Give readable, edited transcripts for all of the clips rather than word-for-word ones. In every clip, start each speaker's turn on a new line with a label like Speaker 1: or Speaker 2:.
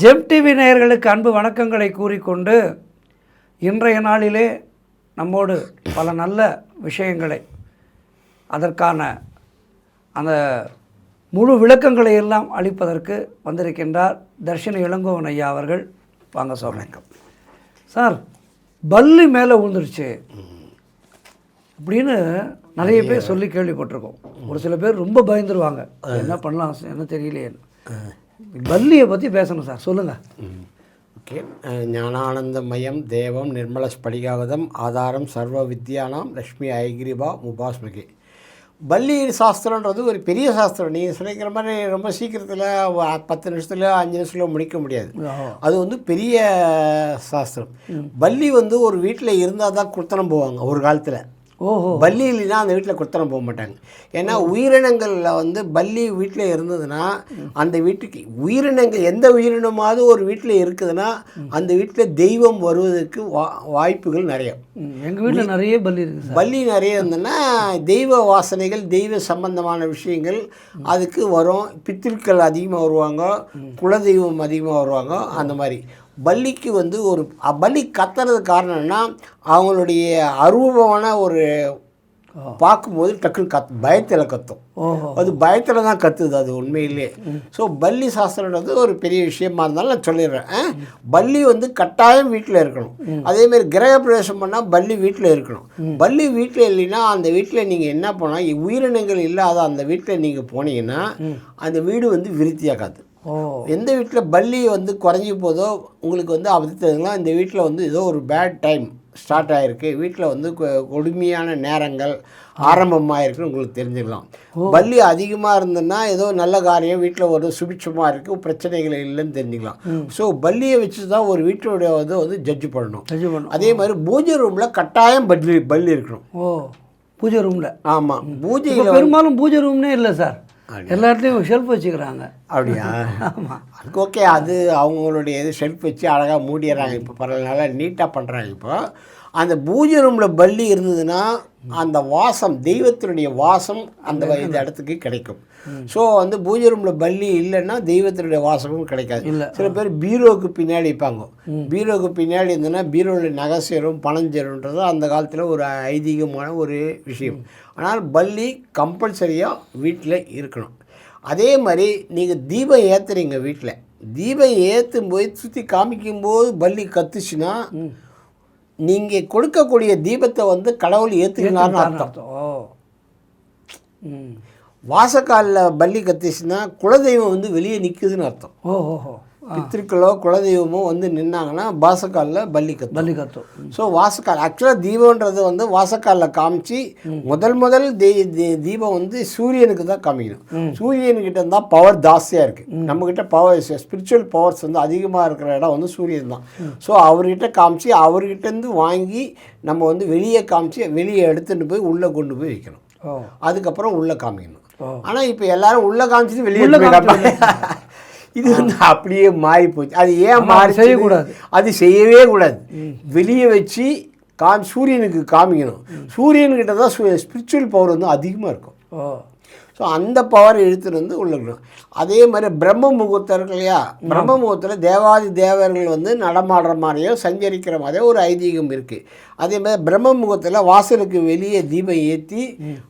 Speaker 1: GeM TV நேயர்களுக்கு அன்பு வணக்கங்களை கூறிக்கொண்டு இன்றைய நாளிலே நம்மோடு பல நல்ல விஷயங்களை அதற்கான அந்த முழு விளக்கங்களை எல்லாம் அளிப்பதற்கு வந்திருக்கின்றார் தர்ஷினி இளங்கோவன் ஐயா அவர்கள். வாங்க சார். வணக்கம் சார். பல்லி மேலே விழுந்துருச்சு அப்படின்னு நிறைய பேர் சொல்லி கேள்விப்பட்டிருக்கோம். ஒரு சில பேர் ரொம்ப பயந்துருவாங்க, என்ன பண்ணலாம் என்ன தெரியலையேன்னு. பல்லியை பற்றி பேசணும் சார், சொல்லுங்கள்.
Speaker 2: ஓகே. ஞானானந்தமயம் தேவம் நிர்மல ஸ்படிகாவதம் ஆதாரம் சர்வ வித்யானாம் லக்ஷ்மி ஐகிரிபா முபாஸ்மிகி. பல்லி சாஸ்திரன்றது ஒரு பெரிய சாஸ்திரம். நீங்கள் சொல்லிக்கிற மாதிரி ரொம்ப சீக்கிரத்தில் 10 நிமிஷத்தில் 5 நிமிஷத்தில் முடிக்க முடியாது. அது வந்து பெரிய சாஸ்திரம். பல்லி வந்து ஒரு வீட்டில் இருந்தால் தான் குத்தனம் போவாங்க ஒரு காலத்தில். பல்லி இல்லைன்னா அந்த வீட்டில் குத்தனம் போக மாட்டாங்க. ஏன்னா உயிரினங்களில் வந்து பல்லி வீட்டில் இருந்ததுன்னா அந்த வீட்டுக்கு உயிரினங்கள் எந்த உயிரினமாவது ஒரு வீட்டில் இருக்குதுன்னா அந்த வீட்டில் தெய்வம் வருவதற்கு வாய்ப்புகள் நிறைய.
Speaker 1: எங்கள் வீட்டில் நிறைய பல்லி இருக்குது.
Speaker 2: பல்லி நிறைய இருந்ததுன்னா தெய்வ வாசனைகள் தெய்வ சம்பந்தமான விஷயங்கள் அதுக்கு வரும். பித்திருக்கள் அதிகமாக வருவாங்க, குலதெய்வம் அதிகமாக வருவாங்க. அந்த மாதிரி பல்லிக்கு வந்து ஒரு பல்லி கத்துறது காரணம்னா அவங்களுடைய அரூபமான ஒரு பார்க்கும்போது டக்குன்னு பயத்தில் கத்தும். அது பயத்தில் தான் கத்துது அது உண்மையிலே. ஸோ பல்லி சாஸ்திரன்றது ஒரு பெரிய விஷயமா இருந்தாலும் நான் சொல்லிடுறேன். பல்லி வந்து கட்டாயம் வீட்டில் இருக்கணும். அதேமாதிரி கிரக பிரவேசம் பண்ணால் பல்லி வீட்டில் இருக்கணும். பல்லி வீட்டில் இல்லைன்னா அந்த வீட்டில் நீங்கள் என்ன பண்ணால் உயிரினங்கள் இல்லாத அந்த வீட்டில் நீங்கள் போனீங்கன்னா அந்த வீடு வந்து விருத்தியாகாது. எந்த வீட்டில் பல்லி வந்து குறைஞ்சி போதோ உங்களுக்கு வந்து அவதித்ததுங்களா இந்த வீட்டில் வந்து ஏதோ ஒரு பேட் டைம் ஸ்டார்ட் ஆகிருக்கு, வீட்டில் வந்து கொடுமையான நேரங்கள் ஆரம்பமாக இருக்குன்னு உங்களுக்கு தெரிஞ்சுக்கலாம். பல்லி அதிகமாக இருந்ததுன்னா ஏதோ நல்ல காரியம் வீட்டில் ஒரு சுபிட்சமாக இருக்குது, பிரச்சனைகள் இல்லைன்னு தெரிஞ்சுக்கலாம். ஸோ பல்லியை வச்சு தான் ஒரு வீட்டோடைய வந்து ஜட்ஜ் பண்ணணும். அதே மாதிரி பூஜை ரூமில் கட்டாயம் பல்லி இருக்கணும்.
Speaker 1: பூஜை ரூமில்?
Speaker 2: ஆமாம். பூஜையில்
Speaker 1: பெரும்பாலும் பூஜை ரூம்னே இல்லை சார், எல்லாத்துலேயும் ஷெல்ஃப் வச்சுக்கிறாங்க.
Speaker 2: அப்படியா? ஆமாம், அதுக்கு ஓகே. அது அவங்களுடைய இது ஷெல்ஃப் வச்சு அழகாக மூடிடுறாங்க. இப்போ பரவாயில்ல, நீட்டாக பண்ணுறாங்க. இப்போ அந்த பூஜை ரூமில் பல்லி இருந்ததுன்னா அந்த வாசம், தெய்வத்தினுடைய வாசம் அந்த இந்த இடத்துக்கு கிடைக்கும். ஸோ வந்து பூஜை ரூமில் பல்லி இல்லைன்னா தெய்வத்தினுடைய வாசமும் கிடைக்காது. சில பேர் பீரோவுக்கு பின்னாடி வைப்பாங்க. பீரோவுக்கு பின்னாடி இருந்ததுன்னா பீரோவில் நகை சேரும் பணம் சேரும்ன்றது அந்த காலத்தில் ஒரு ஐதீகமான ஒரு விஷயம். ஆனால் பல்லி கம்பல்சரியாக வீட்டில் இருக்கணும். அதே மாதிரி நீங்கள் தீபம் ஏற்றுறீங்க வீட்டில், தீபம் ஏற்றும் போய் சுற்றி காமிக்கும்போது பல்லி கத்துச்சுன்னா நீங்கள் கொடுக்கக்கூடிய தீபத்தை வந்து கடவுள் ஏற்றுக்கினார்னு அர்த்தம். வாசக்காலில் பல்லி கத்துச்சுன்னா குலதெய்வம் வந்து வெளியே நிற்குதுன்னு அர்த்தம். பித்திருக்களோ குலதெய்வமோ வந்து நின்னாங்கன்னா வாசக்காலில் பல்லி கத்தும். ஸோ வாசக்கால் ஆக்சுவலாக தீபம்ன்றது வந்து வாசக்காலில் காமிச்சு முதல் தீபம் வந்து சூரியனுக்கு தான் காமிக்கணும். சூரியன்கிட்ட இருந்தால் பவர் ஜாஸ்தியாக இருக்குது. நம்மக்கிட்ட பவர் ஸ்பிரிச்சுவல் பவர்ஸ் வந்து அதிகமாக இருக்கிற இடம் வந்து சூரியன் தான். ஸோ அவர்கிட்ட காமிச்சு அவர்கிட்டேருந்து வாங்கி நம்ம வந்து வெளியே காமிச்சு வெளியே எடுத்துகிட்டு போய் உள்ளே கொண்டு போய் வைக்கணும். அதுக்கப்புறம் உள்ளே காமிக்கணும். ஆனால் இப்போ எல்லாரும் உள்ளே காமிச்சிட்டு வெளியே இது வந்து அப்படியே மாறி போச்சு. அது ஏன் மாறி செய்யக்கூடாது? அது செய்யவே கூடாது. வெளியே வச்சு சூரியனுக்கு காமிக்கணும். சூரியன்கிட்ட தான் ஸ்பிரிச்சுவல் பவர் வந்து அதிகமாக இருக்கும். ஸோ அந்த பவர் இழுத்துட்டு வந்து உள்ளக்கணும். அதே மாதிரி பிரம்ம முகூர்த்தம் இருக்கு இல்லையா, பிரம்ம முகூர்த்தத்தில் தேவாதி தேவர்கள் வந்து நடமாடுற மாதிரியோ சஞ்சரிக்கிற மாதிரியோ ஒரு ஐதீகம் இருக்குது. அதே மாதிரி பிரம்ம முகூர்த்தத்தில் வாசலுக்கு வெளியே தீபம் ஏற்றி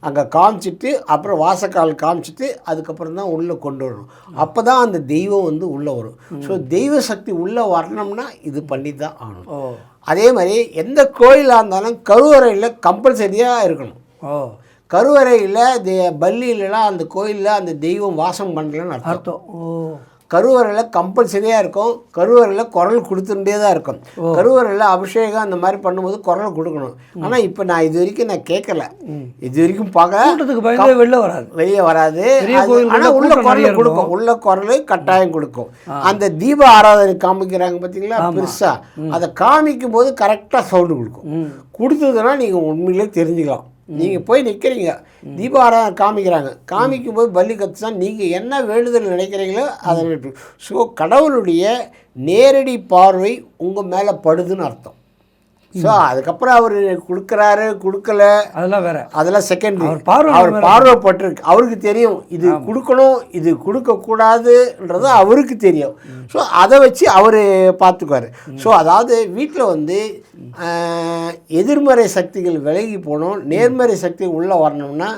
Speaker 2: அங்கே காமிச்சிட்டு அப்புறம் வாசக்கால் காமிச்சிட்டு அதுக்கப்புறம் தான் உள்ளே கொண்டு வரணும். அப்போ தான் அந்த தெய்வம் வந்து உள்ளே வரும். ஸோ தெய்வ சக்தி உள்ளே வரணும்னா இது பண்ணி தான் ஆகணும். அதே மாதிரி எந்த கோயிலாக இருந்தாலும் கருவறையில் கம்பல்சரியாக இருக்கணும். கருவறையில் பல்லியிலலாம் அந்த கோயிலில் அந்த தெய்வம் வாசம் பண்ணலன்னு அர்த்தம். கருவறையில் கம்பல்சரியாக இருக்கும். கருவறையில் குரல் கொடுத்துட்டே தான் இருக்கும். கருவறையில் அபிஷேகம் அந்த மாதிரி பண்ணும்போது குரல் கொடுக்கணும். ஆனால் இப்போ நான் இது வரைக்கும் நான் கேட்கல, இது வரைக்கும் பார்க்க வெளியே வராது. ஆனால் உள்ள குரல் கொடுக்கும், உள்ள குரல் கட்டாயம் கொடுக்கும். அந்த தீப ஆராதனை காமிக்கிறாங்க பார்த்தீங்களா பெருசாக, அதை காமிக்கும் போது கரெக்டாக சவுண்டு கொடுத்ததுன்னா நீங்கள் உண்மையிலே தெரிஞ்சுக்கலாம். நீங்கள் போய் நிற்கிறீங்க, தீபாராதனை காமிக்கிறாங்க, காமிக்கும் போது பல்லி கத்துனா நீங்கள் என்ன வேண்டுதல் நினைக்கிறீங்களோ அதை. ஸோ கடவுளுடைய நேரடி பார்வை உங்கள் மேலே படுதுன்னு அர்த்தம். ஸோ அதுக்கப்புறம் அவர் கொடுக்குறாரு கொடுக்கல
Speaker 1: அதெல்லாம் வேற,
Speaker 2: அதெல்லாம் செகண்டரி.
Speaker 1: பார்வை
Speaker 2: அவர் பார்வைப்பட்டிருக்கு, அவருக்கு தெரியும் இது கொடுக்கணும் இது கொடுக்கக்கூடாதுன்றது அவருக்கு தெரியும். ஸோ அதை வச்சு அவர் பார்த்துக்குவார். ஸோ அதாவது வீட்டில் வந்து எதிர்மறை சக்திகள் விலகி போகணும், நேர்மறை சக்தி உள்ளே வரணும்னா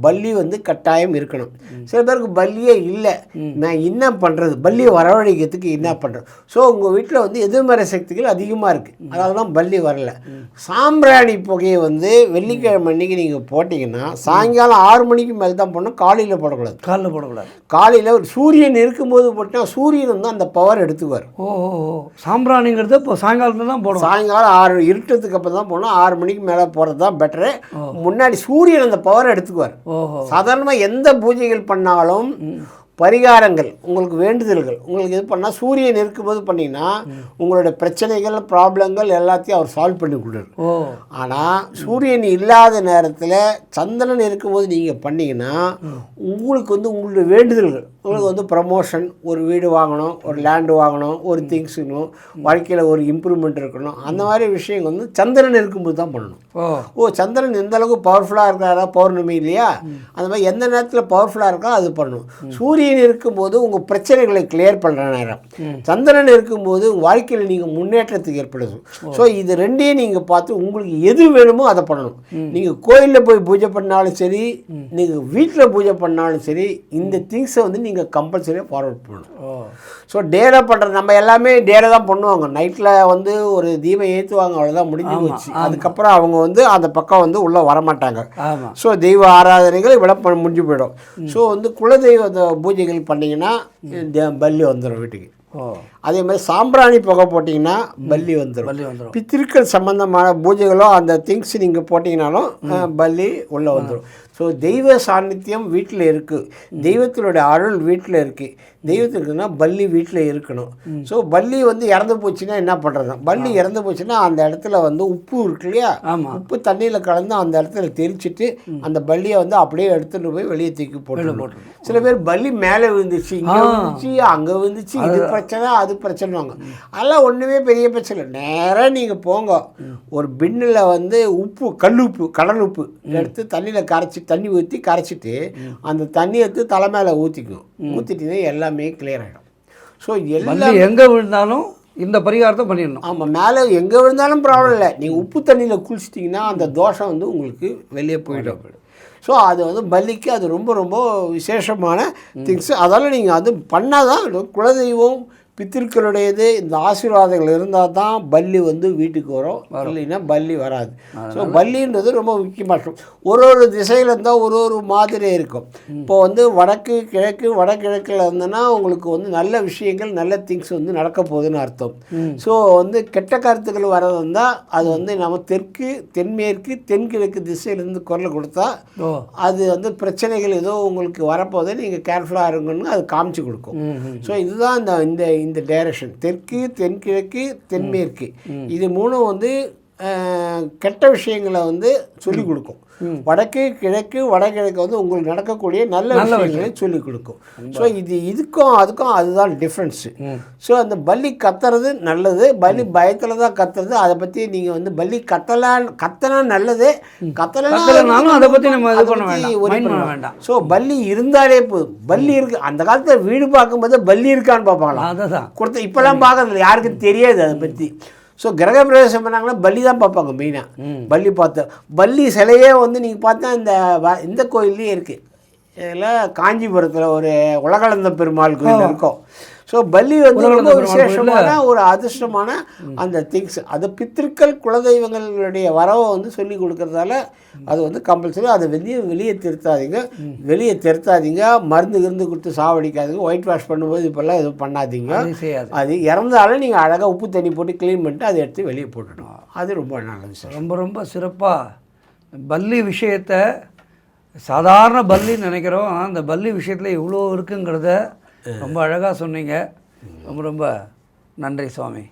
Speaker 2: பல்லி வந்து கட்டாயம் இருக்கணும். சில பேருக்கு பல்லியே இல்லை, நான் என்ன பண்ணுறது, பல்லியை வரவழைக்கிறதுக்கு என்ன பண்ணுறது? ஸோ உங்கள் வீட்டில் வந்து எதிர்மறை சக்திகள் அதிகமாக இருக்குது, அதனால தான் பல்லி வரல. சாம்பிராணி புகையை வந்து வெள்ளிக்கிழமை அன்னைக்கு நீங்கள் போட்டிங்கன்னா சாயங்காலம் 6 மணிக்கு மேலே தான் போடணும், காலையில் போடக்கூடாது.
Speaker 1: காலையில் போடக்கூடாது,
Speaker 2: காலையில் சூரியன் இருக்கும்போது போட்டால் சூரியன் வந்து அந்த பவர் எடுத்துக்குவார்.
Speaker 1: ஓ சாம்பிராணிங்கிறது இப்போ சாயங்காலத்தில் தான் போடும்,
Speaker 2: சாயங்காலம் 6 இருட்டத்துக்கு அப்புறம் தான் போகணும், 6 மணிக்கு மேலே போகிறது தான் பெட்டரு. முன்னாடி சூரியன் அந்த பவரை எடுத்துக்குவார். சாதாரணமாக எந்த பூஜைகள் பண்ணாலும் பரிகாரங்கள் உங்களுக்கு வேண்டுதல்கள் உங்களுக்கு இது பண்ணால் சூரியன் இருக்கும்போது பண்ணிங்கன்னா உங்களோட பிரச்சனைகள் ப்ராப்ளங்கள் எல்லாத்தையும் அவர் சால்வ் பண்ணி கொடுக்குறாரு. ஆனால் சூரியன் இல்லாத நேரத்தில் சந்திரன் இருக்கும்போது நீங்கள் பண்ணிங்கன்னா உங்களுக்கு வந்து உங்களுடைய வேண்டுதல்கள், உங்களுக்கு வந்து ப்ரமோஷன், ஒரு வீடு வாங்கணும், ஒரு லேண்டு வாங்கணும், ஒரு திங்ஸ் இருக்கணும், வாழ்க்கையில் ஒரு இம்ப்ரூவ்மெண்ட் இருக்கணும், அந்த மாதிரி விஷயங்கள் வந்து சந்திரன் இருக்கும்போது தான் பண்ணணும். சந்திரன் எந்த அளவுக்கு பவர்ஃபுல்லாக இருக்கிறாரா, பௌர்ணமி இல்லையா, அந்த மாதிரி எந்த நேரத்தில் பவர்ஃபுல்லாக இருக்கோ அது பண்ணணும். சூரியன் இருக்கும்போது உங்கள் பிரச்சனைகளை கிளியர் பண்ணுற நேரம், சந்திரன் இருக்கும்போது உங்கள் வாழ்க்கையில் நீங்கள் முன்னேற்றத்துக்கு ஏற்படுது. ஸோ இது ரெண்டையும் நீங்கள் பார்த்து உங்களுக்கு எது வேணுமோ அதை பண்ணணும். நீங்கள் கோயிலில் போய் பூஜை பண்ணாலும் சரி, நீங்கள் வீட்டில் பூஜை பண்ணாலும் சரி, இந்த திங்ஸை வந்து நீங்கள் கம்பல்சரியாக ஃபார்வர்ட் பண்ணணும். ஸோ டேரா பண்ணுறது, நம்ம எல்லாமே டேரா தான் பண்ணுவாங்க. நைட்டில் வந்து ஒரு தீபம் ஏற்றுவாங்க, அவ்வளோதான், முடிஞ்சு போச்சு. அதுக்கப்புறம் அவங்க வந்து அந்த பக்கம் வந்து உள்ளே வரமாட்டாங்க. ஸோ தெய்வ ஆராதனைகள் இவ்வளோ முடிஞ்சு போயிடும். ஸோ வந்து குலதெய்வ பூஜைகள் பண்ணிங்கன்னா பல்லி வந்துடும் வீட்டுக்கு. அதே மாதிரி சாம்பிராணி புகை போட்டிங்கன்னா பல்லி வந்துடும். பித்திருக்கள் சம்பந்தமான பூஜைகளோ அந்த திங்ஸ் நீங்கள் போட்டிங்கனாலும் பல்லி உள்ளே வந்துடும். ஸோ தெய்வ சாநித்தியம் வீட்டில் இருக்குது, தெய்வத்தினுடைய அருள் வீட்டில் இருக்குது. தெய்வத்துக்குன்னா பல்லி வீட்டில் இருக்கணும். ஸோ பல்லி வந்து இறந்து போச்சுன்னா என்ன பண்ணுறது? பல்லி இறந்து போச்சுன்னா அந்த இடத்துல வந்து உப்பு இருக்கு இல்லையா, உப்பு தண்ணியில் கலந்து அந்த இடத்துல தெரிச்சிட்டு அந்த பல்லியை வந்து அப்படியே எடுத்துகிட்டு போய் வெளியே தூக்கி போட்டு. சில பேர் பல்லி மேலே விழுந்துச்சு, இங்கே விழுந்துச்சு, அங்கே விழுந்துச்சு, இது பிரச்சனை அது பிரச்சனைவாங்க. அதெல்லாம் ஒன்றுமே பெரிய பிரச்சனை இல்லை. நேராக நீங்கள் போங்க, ஒரு பின்னில் வந்து உப்பு, கல்லுப்பு, கடல் உப்பு எடுத்து தண்ணியில் கரைச்சி, தண்ணி ஊற்றி கரைச்சிட்டு அந்த தண்ணி எடுத்து தலை மேலே ஊற்றிக்கும். ஊற்றிட்டீங்கன்னா எல்லாமே கிளியர் ஆகிடும். ஸோ எல்லாம்
Speaker 1: எங்கே விழுந்தாலும் இந்த பரிகாரத்தை பண்ணிடணும்.
Speaker 2: ஆமாம், மேலே எங்கே விழுந்தாலும் ப்ராப்ளம் இல்லை. நீங்கள் உப்பு தண்ணியில் குளிச்சிட்டிங்கன்னா அந்த தோஷம் வந்து உங்களுக்கு வெளியே போயிடும். ஸோ அது வந்து பல்லிக்கு அது ரொம்ப ரொம்ப விசேஷமான திங்ஸு. அதனால் நீங்கள் அது பண்ணால் தான் குலதெய்வம் பித்திருக்களுடையது இந்த ஆசீர்வாதங்கள் இருந்தால் தான் பல்லி வந்து வீட்டுக்கு வரும், இல்லைன்னா பல்லி வராது. ஸோ பல்லின்றது ரொம்ப முக்கியமாக ஒரு திசையில் இருந்தால் ஒரு மாதிரி இருக்கும். இப்போ வந்து வடக்கு கிழக்கு, வடகிழக்கில் இருந்ததுன்னா உங்களுக்கு வந்து நல்ல விஷயங்கள், நல்ல திங்ஸ் வந்து நடக்க போகுதுன்னு அர்த்தம். ஸோ வந்து கெட்ட கருத்துக்கள் வர்றது இருந்தால் அது வந்து நம்ம தெற்கு, தென்மேற்கு, தென்கிழக்கு திசையிலேருந்து குரல் கொடுத்தா அது வந்து பிரச்சனைகள் ஏதோ உங்களுக்கு வரப்போதே நீங்கள் கேர்ஃபுல்லாக இருங்கன்னு அது காமிச்சு கொடுக்கும். ஸோ இதுதான் இந்த இந்த டைரக்ஷன், தெற்கு, தென்கிழக்கு, தென்மேற்கு, இது மூணும் வந்து கெட்ட விஷயங்களை வந்து சொல்லிக் கொடுக்கும். வடக்கு, கிழக்கு, வடகிழக்கு வந்து உங்களுக்கு நடக்கக்கூடிய நல்ல விஷயங்களை சொல்லிக் கொடுக்கும். ஸோ இதுக்கும் அதுக்கும் அதுதான் டிஃப்ரென்ஸு. ஸோ அந்த பல்லி கத்துறது நல்லது, பல்லி பயத்தில் தான் கத்துறது. அதை பற்றி நீங்கள் வந்து பல்லி கத்தனா நல்லது, கத்தலைனாலும் அதை பற்றி நம்ம இது பண்ண வேண்டாம். ஸோ பல்லி இருந்தாலே போதும். பல்லி இருக்குது, அந்த காலத்தில் வீடு பார்க்கும்போது பல்லி இருக்கான்னு பார்ப்பாங்களா, அதான் கொடுத்த இப்போல்லாம் பார்க்கறதில்ல, யாருக்கும் தெரியாது அதை பற்றி. ஸோ கிரக பிரவேசம் பண்ணாங்கன்னா பல்லி தான் பார்ப்பாங்க மெயினாக. பல்லி பார்த்து பல்லி சிலையே வந்து நீங்கள் பார்த்தா இந்த கோயில்லையே இருக்குது. இதில் காஞ்சிபுரத்தில் ஒரு உலகளந்த பெருமாள் கோயில் இருக்கும். ஸோ பல்லி வந்து ரொம்ப விசேஷமான ஒரு அதிர்ஷ்டமான அந்த திங்ஸ். அது பித்திருக்கள் குலதெய்வங்களுடைய வரவை வந்து சொல்லி கொடுக்கறதால அது வந்து கம்பல்சரி. அதை வெளியே திருத்தாதீங்க, மருந்து கொடுத்து சாவடிக்காதீங்க, ஒயிட் வாஷ் பண்ணும்போது இப்போல்லாம் எதுவும் பண்ணாதீங்க. அது இறந்தாலும் நீங்கள் அழகாக உப்பு தண்ணி போட்டு க்ளீன் பண்ணிட்டு அதை எடுத்து வெளியே போட்டுடணும். அது ரொம்ப நல்லது சார். ரொம்ப ரொம்ப சிறப்பாக பல்லி விஷயத்தை, சாதாரண பல்லின்னு நினைக்கிறோம், ஆனால் அந்த பல்லி விஷயத்தில் இவ்வளோ இருக்குங்கிறத ரொம்ப அழகாக சொன்னீங்க. ரொம்ப ரொம்ப நன்றி சுவாமி.